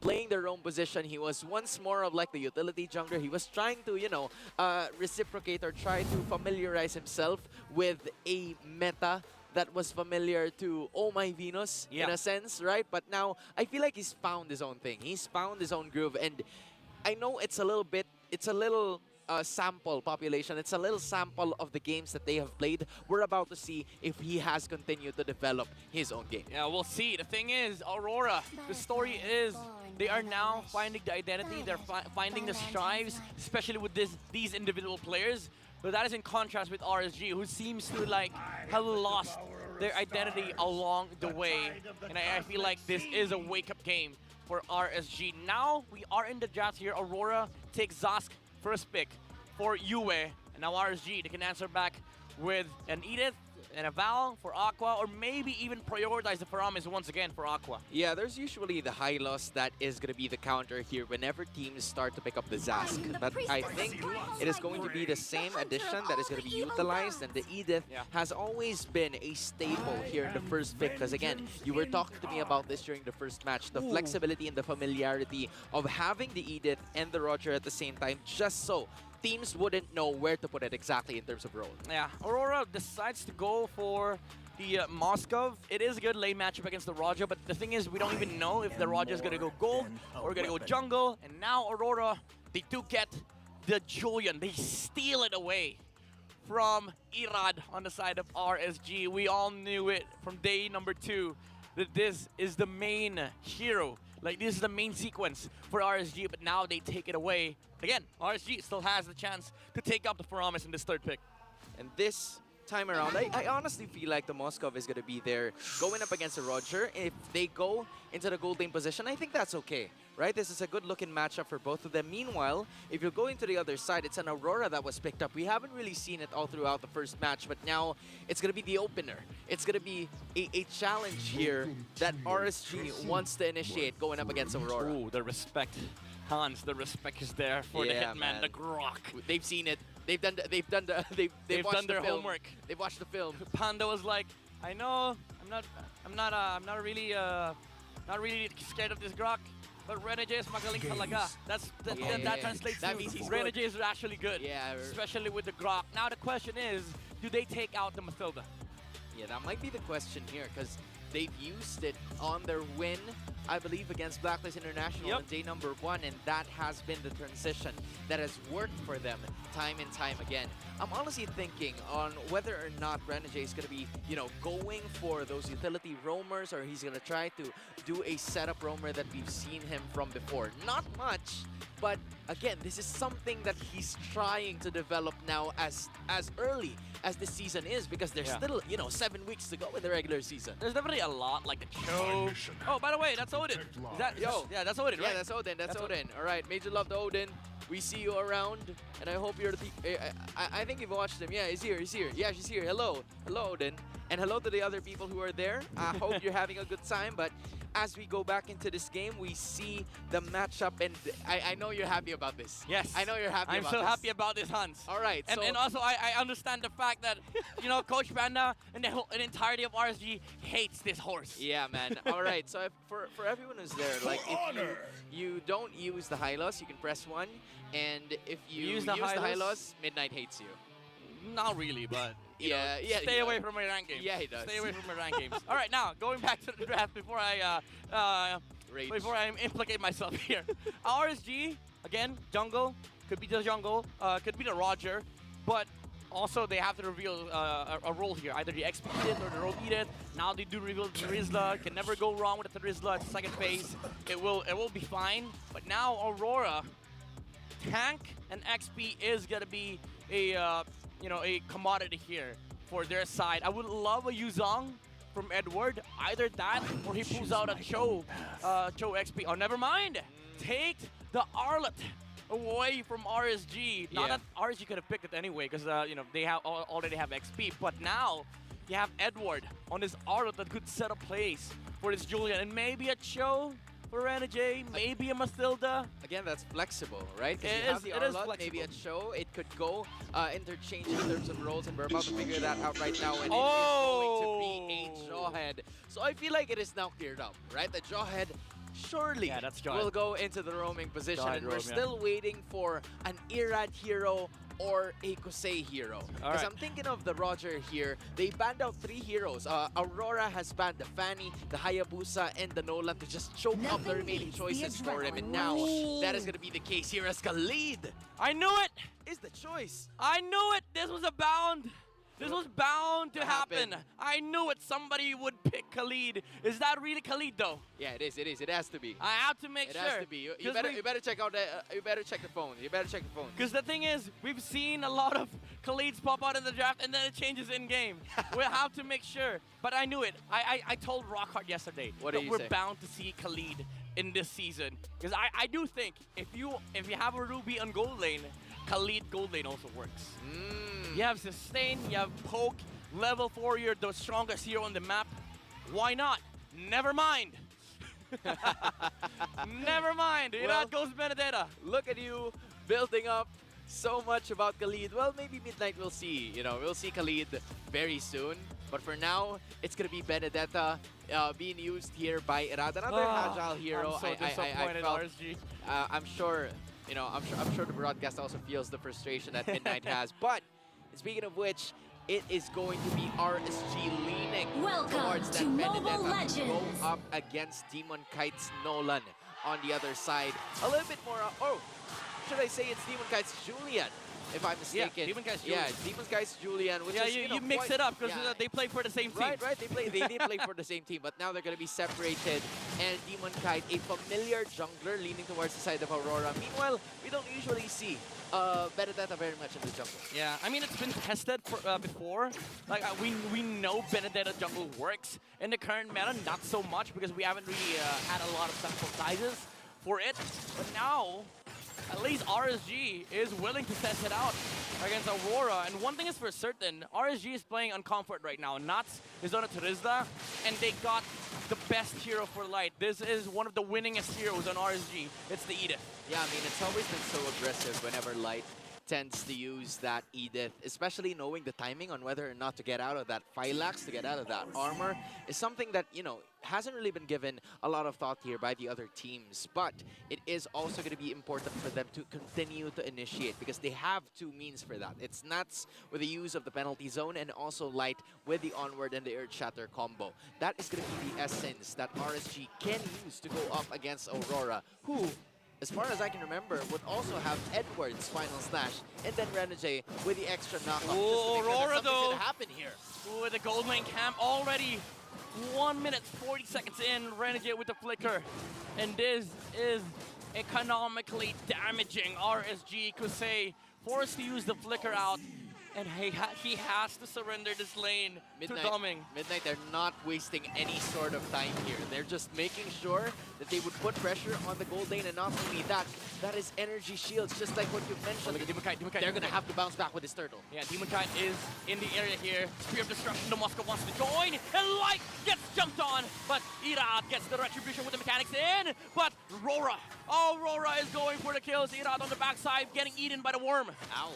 playing their own position. He was once more of like the utility jungler. He was trying to, reciprocate or try to familiarize himself with a meta that was familiar to Oh My Venus in a sense, right? But now I feel like he's found his own thing. He's found his own groove, and I know it's a little sample population. It's a little sample of the games that they have played. We're about to see if he has continued to develop his own game. Yeah, we'll see. The thing is, Aurora, the story is they are now finding the identity. They're finding the strives, especially with these individual players. But that is in contrast with RSG, who seems to like have lost their identity along the way. And I feel like this is a wake-up game for RSG. Now we are in the draft here. Aurora takes Zask first pick for Yue, and now RSG, they can answer back with an Edith and a Val for Aqua, or maybe even prioritize the Paramis once again for Aqua. Yeah, there's usually the high loss that is going to be the counter here whenever teams start to pick up the Zask. But I think it is going to be the same addition that is going to be utilized, and the Edith has always been a staple here in the first pick. Because again, you were talking to me about this during the first match, the flexibility and the familiarity of having the Edith and the Roger at the same time, just so teams wouldn't know where to put it exactly in terms of role. Yeah, Aurora decides to go for the Moskov. It is a good lane matchup against the Roger, but the thing is, we don't even know if the Roger is going to go gold or going to go jungle. And now Aurora, they do get the Julian. They steal it away from Irad on the side of RSG. We all knew it from day number 2 that this is the main hero. Like, this is the main sequence for RSG, but now they take it away. Again, RSG still has the chance to take up the Paramis in this third pick. And this time around, I honestly feel like the Moskov is going to be there going up against the Roger. If they go into the gold lane position, I think that's okay, right? This is a good-looking matchup for both of them. Meanwhile, if you're going to the other side, it's an Aurora that was picked up. We haven't really seen it all throughout the first match, but now it's going to be the opener. It's going to be a challenge here that RSG wants to initiate going up against Aurora. Ooh, the respect. Hans, the respect is there for the Hitman, man. the Grok. They've seen it. They've done their homework. They've watched the film. Panda was like, I know, I'm not really scared of this Grok, but Renege is magaling talaga. That translates that to means he's Renege good. is actually good. Yeah, especially with the Grok. Now the question is, do they take out the Mathilda? Yeah, that might be the question here, because they've used it on their win, I believe, against Blacklist International on day number 1, and that has been the transition that has worked for them time and time again. I'm honestly thinking on whether or not Renege is going to be, going for those utility roamers, or he's going to try to do a setup roamer that we've seen him from before. Not much, but again, this is something that he's trying to develop now as early as the season is, because there's still, 7 weeks to go in the regular season. There's definitely a lot, like the Cho. Oh, by the way, that's Odin. Is that, yeah, that's Odin, right? Yeah, that's Odin. That's Odin. All right, major love to Odin. We see you around, and I hope you're I think you've watched him. Yeah, he's here. He's here. Yeah, she's here. Hello. Hello, Odin. And hello to the other people who are there. I hope you're having a good time, but as we go back into this game, we see the matchup, and I know you're happy about this. Yes. I know you're happy I'm about so this. happy about this, Hans. All right. And also, I understand the fact that, Coach Panda and the entirety of RSG hates this horse. Yeah, man. All right. So for everyone who's there, like, if you don't use the high loss, you can press 1. And if you use the high loss, Midnight hates you. Not really, but yeah, stay away from my rank games. Yeah, he does. Stay away from my rank games. All right, now going back to the draft before I implicate myself here. RSG again, jungle could be the jungle, could be the Roger, but also they have to reveal a role here, either the XP Edith or the role Edith. Now they do reveal the Rizla. Can never go wrong with the Rizla. It's second phase. It will be fine. But now Aurora, tank and XP is gonna be a commodity here for their side. I would love a Yuzong from Edward. Either that or he pulls out a Cho XP. Oh, never mind. Take the Arlet away from RSG. Not that RSG could have picked it anyway, because they already have XP. But now you have Edward on this Arlet that could set a place for this Julian, and maybe a Cho for Renege, maybe a Mathilda. Again, that's flexible, right? It you have the is Arlott, flexible. maybe a Cho. It could go interchange in terms of roles, and we're about to figure that out right now. And it is going to be a Jawhead. So I feel like it is now cleared up, right? The Jawhead surely Yeah, that's John. will go into the roaming position. John And we're roam, yeah. still waiting for an Irad hero or a Kosei hero. Because right. I'm thinking of the Roger here. They banned out 3 heroes. Aurora has banned the Fanny, the Hayabusa, and the Nolan to just choke up the remaining choices for him. And now that is going to be the case here as Khalid I knew it! is the choice. I knew it! This was a bound! This was bound to happen. I knew it. Somebody would pick Khalid. Is that really Khalid though? Yeah, it is. It is. It has to be. I have to make It sure. has to be. You better check out the. You better check the phone. You better check the phone. Because the thing is, we've seen a lot of Khalids pop out in the draft and then it changes in game. We'll have to make sure. But I knew it. I told Rockhart yesterday What that did you we're say? bound to see Khalid in this season. Because I do think if you have a Ruby on gold lane, Khalid gold lane also works. You have sustain, you have poke, level 4, you're the strongest hero on the map. Why not? Never mind. Never mind. Well, Irad goes Benedetta. Look at you building up so much about Khalid. Well, maybe Midnight we'll see. You know, we'll see Khalid very soon. But for now, it's gonna be Benedetta being used here by Irad. Another agile hero. I'm so disappointed, felt, RSG. I'm sure. You know, I'm sure the broadcast also feels the frustration that Midnight has. But speaking of which, it is going to be RSG leaning Welcome towards that to Mobile Benedetta to go Legends. up against Demon Kite's Nolan on the other side. A little bit more. Oh, should I say it's Demon Kite's Julian? If I'm mistaken. Yeah, Demon Kite's Julian. Yeah, Demon Kite's Julian. Which Yeah, is, you mix it up because they play for the same team. Right, right. They did play for the same team, but now they're going to be separated. And Demon Kite, a familiar jungler leaning towards the side of Aurora. Meanwhile, we don't usually see Benedetta very much in the jungle. Yeah, I mean it's been tested for, before. Like we know Benedetta jungle works. In the current meta, not so much because we haven't really had a lot of sample sizes for it. But now, at least RSG is willing to test it out against Aurora. And one thing is for certain, RSG is playing on comfort right now. Nuts is on a Turizda, and they got the best hero for Light. This is one of the winningest heroes on RSG. It's the Edith. Yeah, I mean, it's always been so aggressive whenever Light tends to use that Edith, especially knowing the timing on whether or not to get out of that Phylax, to get out of that armor, is something that, you know, hasn't really been given a lot of thought here by the other teams. But it is also going to be important for them to continue to initiate because they have 2 means for that. It's Nuts with the use of the penalty zone and also Light with the Onward and the Earth Shatter combo. That is going to be the essence that RSG can use to go up against Aurora, who, as far as I can remember, would also have Edward's Final Slash and then Renegade with the extra knockoff. Oh, Aurora though. Gonna happen here. Ooh, the gold lane camp already 1 minute 40 seconds in. Renegade with the flicker. And this is economically damaging RSG. Kosei forced to use the flicker out. And he has to surrender this lane to Doming. Midnight, they're not wasting any sort of time here. They're just making sure that they would put pressure on the gold lane, and not only that, that is energy shields, just like what you mentioned. Demon Kite, They're going to have to bounce back with this turtle. Yeah, Demon Kite is in the area here. Spear of Destruction, the Moscow wants to join, and Light gets jumped on, but Irad gets the retribution with the mechanics in, but RORA. Oh, RORA is going for the kills. Irad on the backside, getting eaten by the worm. Ow.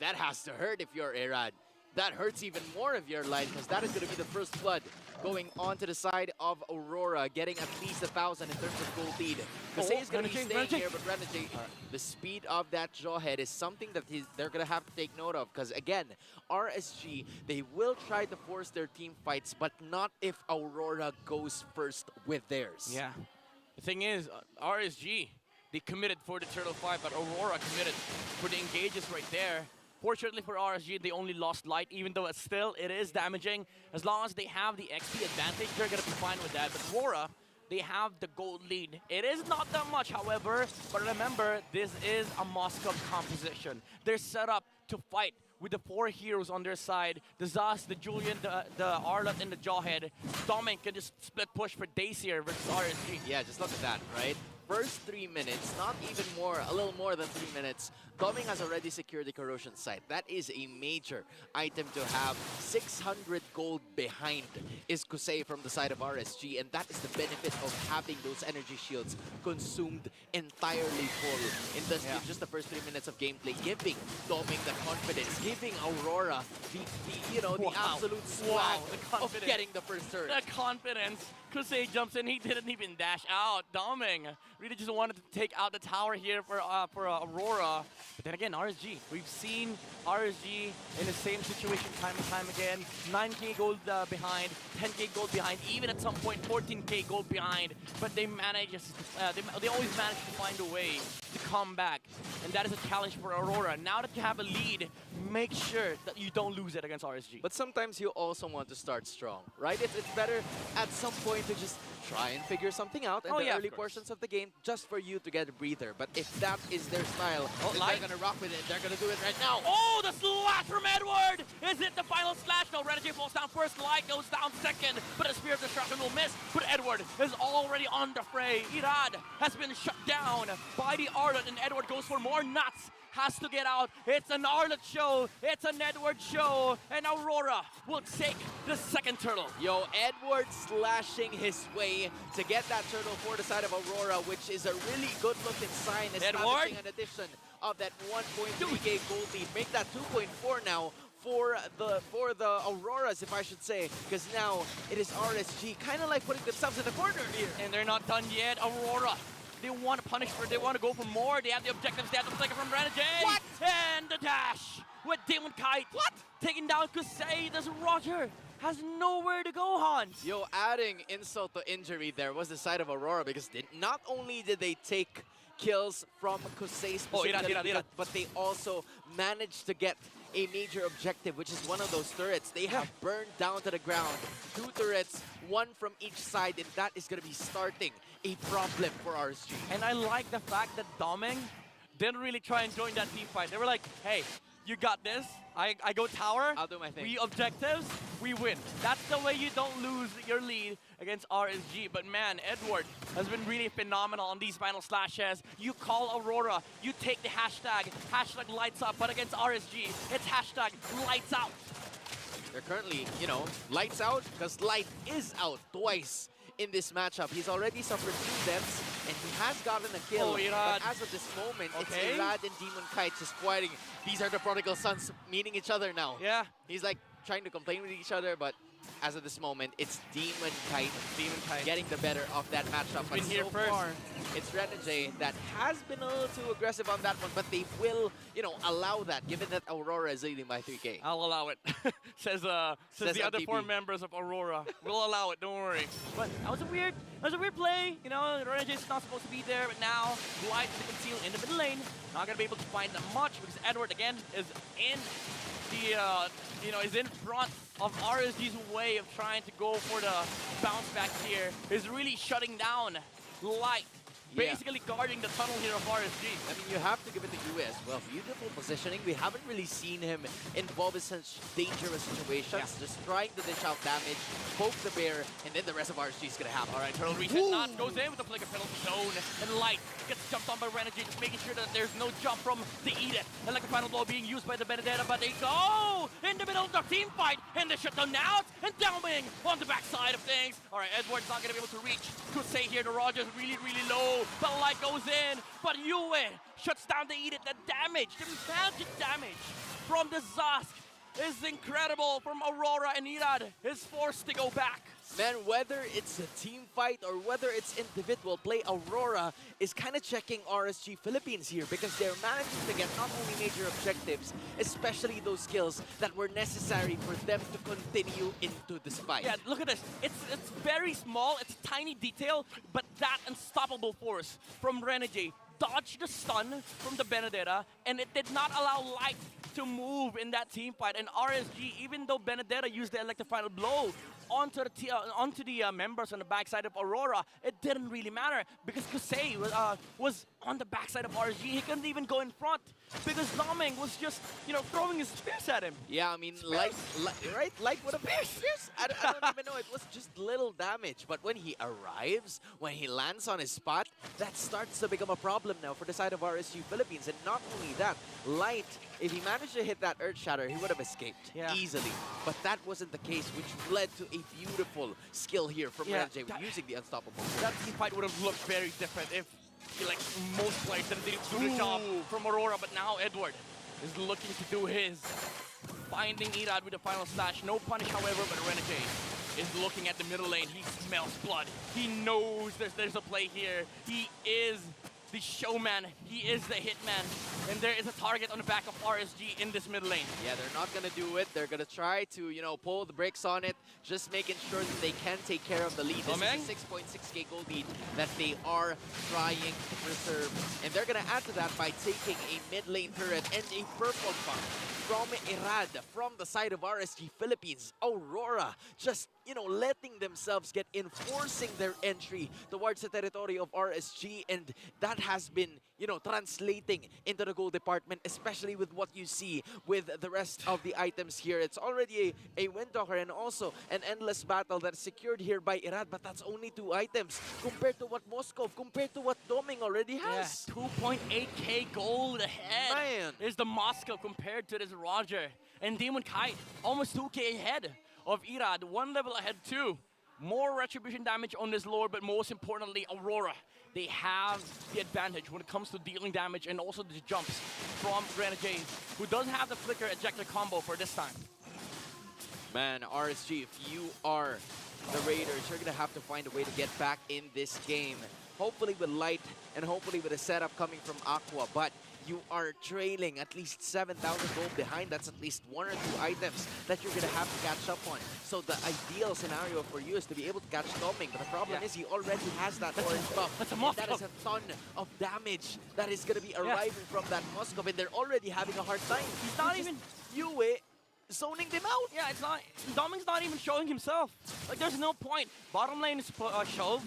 That has to hurt if you're Irad. That hurts even more if you're Light, because that is going to be the first blood going onto the side of Aurora, getting at least 1,000 in terms of gold lead. Kosei is going to be staying here, but Renegade, the speed of that Jawhead is something that they're going to have to take note of, because again, RSG, they will try to force their team fights, but not if Aurora goes first with theirs. Yeah. The thing is, RSG, they committed for the turtle fight, but Aurora committed for the engages right there. Fortunately for RSG, they only lost Light, even though it is damaging. As long as they have the XP advantage, they're going to be fine with that. But RORA, they have the gold lead. It is not that much, however, but remember, this is a Moscow composition. They're set up to fight with the 4 heroes on their side. The Zas, the Julian, the Arlott, and the Jawhead. Dominic can just split push for Dacier versus RSG. Yeah, just look at that, right? First 3 minutes, not even more, a little more than 3 minutes, Doming has already secured the corrosion site. That is a major item to have. 600 gold behind is Kusei from the side of RSG, and that is the benefit of having those energy shields consumed entirely full in just the first 3 minutes of gameplay, giving Doming the confidence, giving Aurora the absolute swag of getting the first turret. The confidence. Kusei jumps in, he didn't even dash out. Doming really just wanted to take out the tower here for Aurora. But then again, RSG. We've seen RSG in the same situation time and time again. 9k gold behind, 10k gold behind, even at some point 14k gold behind. But they manage, they always manage to find a way to come back. And that is a challenge for Aurora. Now that you have a lead, make sure that you don't lose it against RSG. But sometimes you also want to start strong, right? It's better at some point to just try and figure something out in the early portions of the game just for you to get a breather. But if that is their style, then they're going to rock with it. They're going to do it right now. Oh, the slash from Edward! Is it the final slash? No, RSG falls down first, Light goes down second, but a Spear of Destruction will miss. But Edward is already on the fray. Irad has been shut down by the Arlet, and Edward goes for more nuts. Has to get out. It's an Arlet show. It's an Edward show. And Aurora will take the second turtle. Yo, Edward slashing his way to get that turtle for the side of Aurora, which is a really good looking sign. Establishing an addition of that 1.3k gold lead. Make that 2.4 now for the Auroras, if I should say, because now it is RSG kind of like putting themselves in the corner here. And they're not done yet. Aurora, they want to punish for it. They want to go for more. They have the objectives. They have the flicker from RSG. What? And the dash with Demon Kite. What? Taking down Kusei. This Roger has nowhere to go, Hans. Yo, adding insult to injury there was the side of Aurora, because not only did they take kills from Kusei specifically, but they also managed to get a major objective, which is one of those turrets. They have burned down to the ground. 2 turrets, 1 from each side, and that is going to be starting a problem for RSG. And I like the fact that Doming didn't really try and join that team fight. They were like, hey, you got this. I go tower. I'll do my thing. We objectives, we win. That's the way you don't lose your lead against RSG. But man, Edward has been really phenomenal on these final slashes. You call Aurora, you take the hashtag lights up. But against RSG, it's hashtag lights out. They're currently, lights out, because Light is out twice in this matchup. He's already suffered 2 deaths, and he has gotten a kill. But as of this moment, it's Irad and Demon Kite just fighting. These are the prodigal sons meeting each other now. Yeah. He's like trying to complain with each other, but as of this moment, it's Demon Kite getting the better of that matchup. But so far, it's RSG that has been a little too aggressive on that one, but they will, allow that, given that Aurora is leading by 3k. I'll allow it, says the other 4 members of Aurora. We'll allow it, don't worry. But that was a weird play. RSG is not supposed to be there, but now Light is concealed in the middle lane. Not gonna be able to find them much because Edward again is in the is in front of RSG's way of trying to go for the bounce back here. Is really shutting down Light. Basically guarding the tunnel here of RSG. I mean, you have to give it to US. Well, beautiful positioning. We haven't really seen him involved in such dangerous situations. Just trying to dish out damage, poke the bear, and then the rest of RSG is going to happen. All right, turtle reset not goes in with the flicker penalty zone. And Light gets jumped on by RSG, just making sure that there's no jump from the Edith. And like a final blow being used by the Benedetta, but they go in the middle of the team fight. And they shut them out. And Doming on the backside of things. All right, Edward's not going to be able to reach. Kusei here, the Rogers really, really low. But Light goes in, but Yue shuts down the Edith. The damage, the magic damage from the Zask is incredible from Aurora, and Irad is forced to go back. Man, whether it's a team fight or whether it's individual play, Aurora is kind of checking RSG Philippines here, because they're managing to get not only major objectives, especially those skills that were necessary for them to continue into this fight. Yeah, look at this. It's very small, it's tiny detail, but that unstoppable force from RSG dodged the stun from the Benedetta, and it did not allow Light to move in that team fight. And RSG, even though Benedetta used the electrified blow onto the members on the backside of Aurora, it didn't really matter because Kusei was on the backside of RSG. He couldn't even go in front because Doming was just, throwing his spears at him. Yeah, I mean, right? Light would have been fierce. I don't even know. It was just little damage. But when he arrives, when he lands on his spot, that starts to become a problem now for the side of RSG Philippines. And not only that, Light, if he managed to hit that Earth Shatter, he would have escaped easily. But that wasn't the case, which led to a beautiful skill here from RSG using the Unstoppable. That team fight would have looked very different if, like most players, didn't do the job from Aurora. But now Edward is looking to do his. Finding Irad with the final slash. No punish, however, but Renegade is looking at the middle lane. He smells blood. He knows there's a play here. He is the showman. He is the hitman. And there is a target on the back of RSG in this mid lane. Yeah, they're not going to do it. They're going to try to, pull the brakes on it, just making sure that they can take care of the lead. This is a 6.6k gold lead that they are trying to preserve. And they're going to add to that by taking a mid lane turret and a purple buff from Irad, from the side of RSG Philippines. Aurora just, letting themselves get in, forcing their entry towards the territory of RSG. And that has been, translating into the gold department, especially with what you see with the rest of the items here. It's already a Windtalker and also an endless battle that's secured here by Irad, but that's only 2 items compared to what Moscow, compared to what Doming already has. Yeah, 2.8k gold ahead. Man. Is the Moscow compared to this Roger. And Demon Kite, almost 2k ahead of Irad, 1 level ahead too. More retribution damage on this Lord, but most importantly, Aurora. They have the advantage when it comes to dealing damage and also the jumps from Renegade, who doesn't have the Flicker Ejector combo for this time. Man, RSG, if you are the Raiders, you're going to have to find a way to get back in this game. Hopefully with Light and hopefully with a setup coming from Aqua, but you are trailing at least 7,000 gold behind. That's at least 1 or 2 items that you're going to have to catch up on. So the ideal scenario for you is to be able to catch Doming. But the problem is he already has that orange buff. That's a Moskov. That is a ton of damage that is going to be arriving from that Moskov. And they're already having a hard time. He's not even... Yue zoning them out. Yeah, it's not... Doming's not even showing himself. Like, there's no point. Bottom lane is shoved.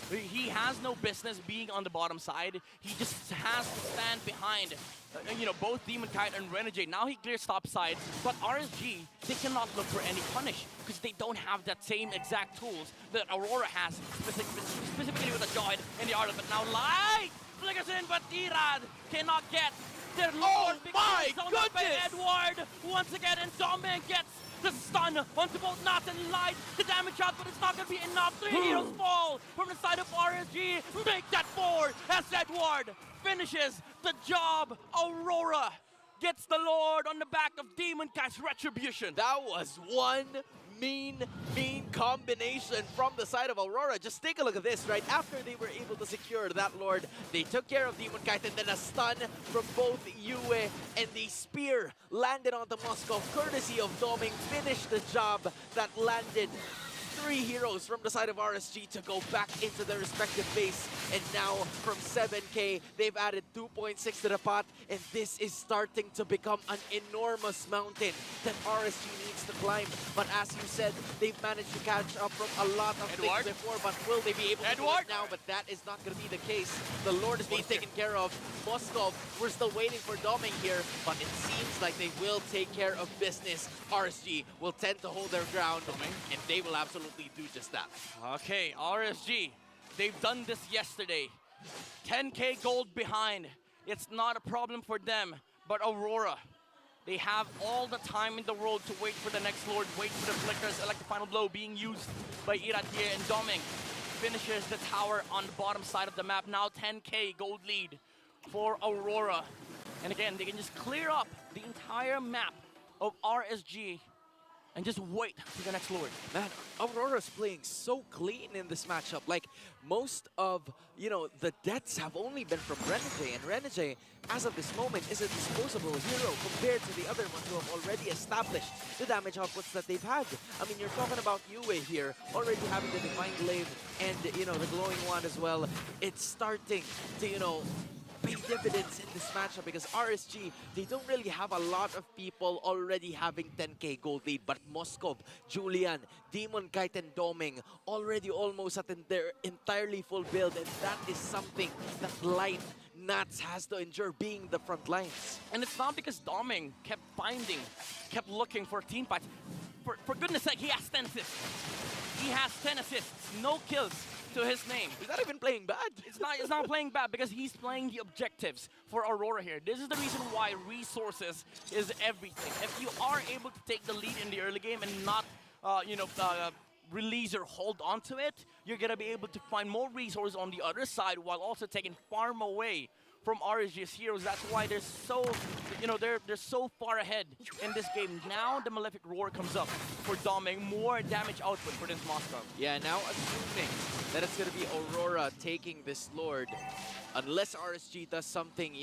He has no business being on the bottom side. He just has to stand behind, both Demon Kite and Renegade. Now he clears top side, but RSG, they cannot look for any punish because they don't have that same exact tools that Aurora has, specifically with the Joy and the Ardent. But now Light flickers in, but Irad cannot get their Lord. Oh my goodness! By Edward once again, and Doming gets the stun onto both Nat and Light. The damage out, but it's not going to be enough. 3 heroes fall from the side of RSG. Make that 4 as Edward finishes the job. Aurora gets the Lord on the back of Demon Kite's Retribution. That was one mean combination from the side of Aurora. Just take a look at this, right? After they were able to secure that Lord, they took care of Demon Kite, and then a stun from both Yue, and the spear landed onto Moscow, courtesy of Doming, finished the job that landed 3 heroes from the side of RSG to go back into their respective base. And now from 7k, they've added 2.6 to the pot, and this is starting to become an enormous mountain that RSG needs to climb. But as you said, they've managed to catch up from a lot of things before, but will they be able to do it now? But that is not going to be the case. The Lord is being taken care of. Moskov, we're still waiting for Doming here, but it seems like they will take care of business. RSG will tend to hold their ground, and they will absolutely do just that. Okay, RSG, they've done this yesterday. 10k gold behind. It's not a problem for them, but Aurora, they have all the time in the world to wait for the next Lord, wait for the flickers, like the final blow being used by Irad here, and Doming finishes the tower on the bottom side of the map. Now 10k gold lead for Aurora. And again, they can just clear up the entire map of RSG and just wait for the next Lord. Man, Aurora's playing so clean in this matchup. Like, most of, the deaths have only been from Renegade, and Renegade, as of this moment, is a disposable hero compared to the other ones who have already established the damage outputs that they've had. I mean, you're talking about Yue here, already having the Divine Glaive and, the Glowing Wand as well. It's starting to, pay dividends in this matchup because RSG, they don't really have a lot of people already having 10k gold lead, but Moskov, Julian, Demon Kite, and Doming already almost at their entirely full build, and that is something that Light Nats has to endure being the front lines. And it's not because Doming kept looking for team fights. For goodness sake, he has 10 assists. He has 10 assists, no kills to his name. He's not even playing bad. It's not playing bad because he's playing the objectives for Aurora here. This is the reason why resources is everything. If you are able to take the lead in the early game and not, release or hold on to it, you're gonna be able to find more resources on the other side while also taking farm away from RSG's heroes. That's why they're so, they're so far ahead in this game. Now the Malefic Roar comes up for Doming, more damage output for this Moscow. Yeah, now assuming that it's gonna be Aurora taking this Lord, unless RSG does something,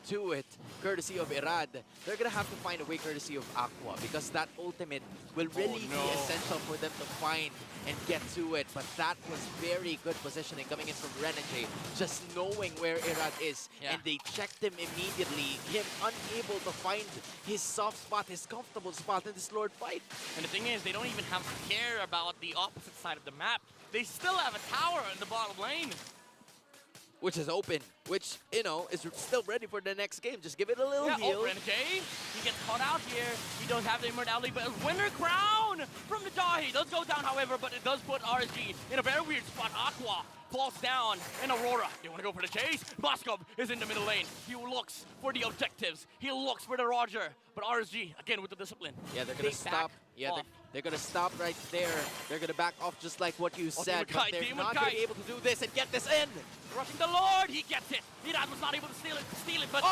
to it, courtesy of Irad, they're gonna have to find a way courtesy of Aqua, because that ultimate will really be essential for them to find and get to it. But that was very good positioning coming in from Renegade, just knowing where Irad is. Yeah. And they checked him immediately, him unable to find his soft spot, his comfortable spot in this Lord fight. And the thing is, they don't even have to care about the opposite side of the map. They still have a tower in the bottom lane. Which is open, which, is still ready for the next game. Just give it a little heal. Oh, Renegade, he gets caught out here. He does have the immortality, but a winner crown from the Dahi. Does go down, however, but it does put RSG in a very weird spot. Aqua falls down, and Aurora, they want to go for the chase. Moskov is in the middle lane. He looks for the objectives. He looks for the Roger, but RSG, again, with the discipline. Yeah, they're going to stop. Yeah, they're going to stop right there. They're going to back off just like what you said, but they're not going to be able to do this and get this in. Rushing the Lord, he gets it. Irad was not able to steal it, but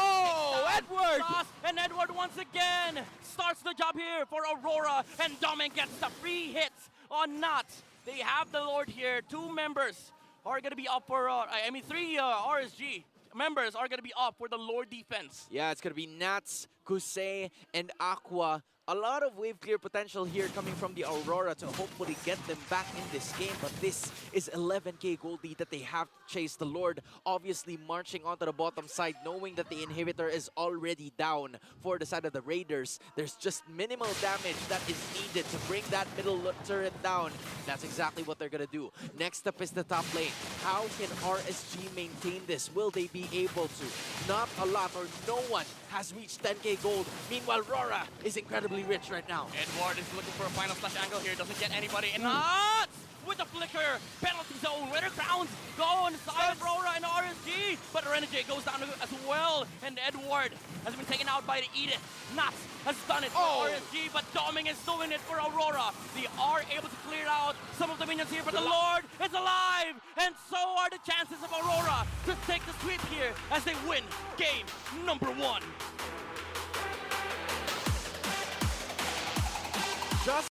Edward! And Edward once again starts the job here for Aurora, and Doming gets the free hits on Nuts. They have the Lord here. 2 members are going to be up for, 3 RSG members are going to be up for the Lord defense. Yeah, it's going to be Nats, Kusei, and Aqua. A lot of wave clear potential here coming from the Aurora to hopefully get them back in this game. But this is 11k gold lead that they have to chase. The Lord obviously marching onto the bottom side, knowing that the inhibitor is already down for the side of the Raiders. There's just minimal damage that is needed to bring that middle turret down. That's exactly what they're going to do. Next up is the top lane. How can RSG maintain this? Will they be able to? Not a lot, or no one has reached 10k gold. Meanwhile, RORA is incredibly rich right now. Edward is looking for a final slash angle here. Doesn't get anybody. And Nuts with the flicker. Penalty zone. Winner crowns go on the side of RORA and RSG. But Renegade goes down as well. And Edward has been taken out by the Edith. Nuts has done it for RSG, but Doming is doing it for Aurora. They are able to clear out some of the minions here, but the Lord is alive. And so are the chances of Aurora to take the sweep here as they win game number 1.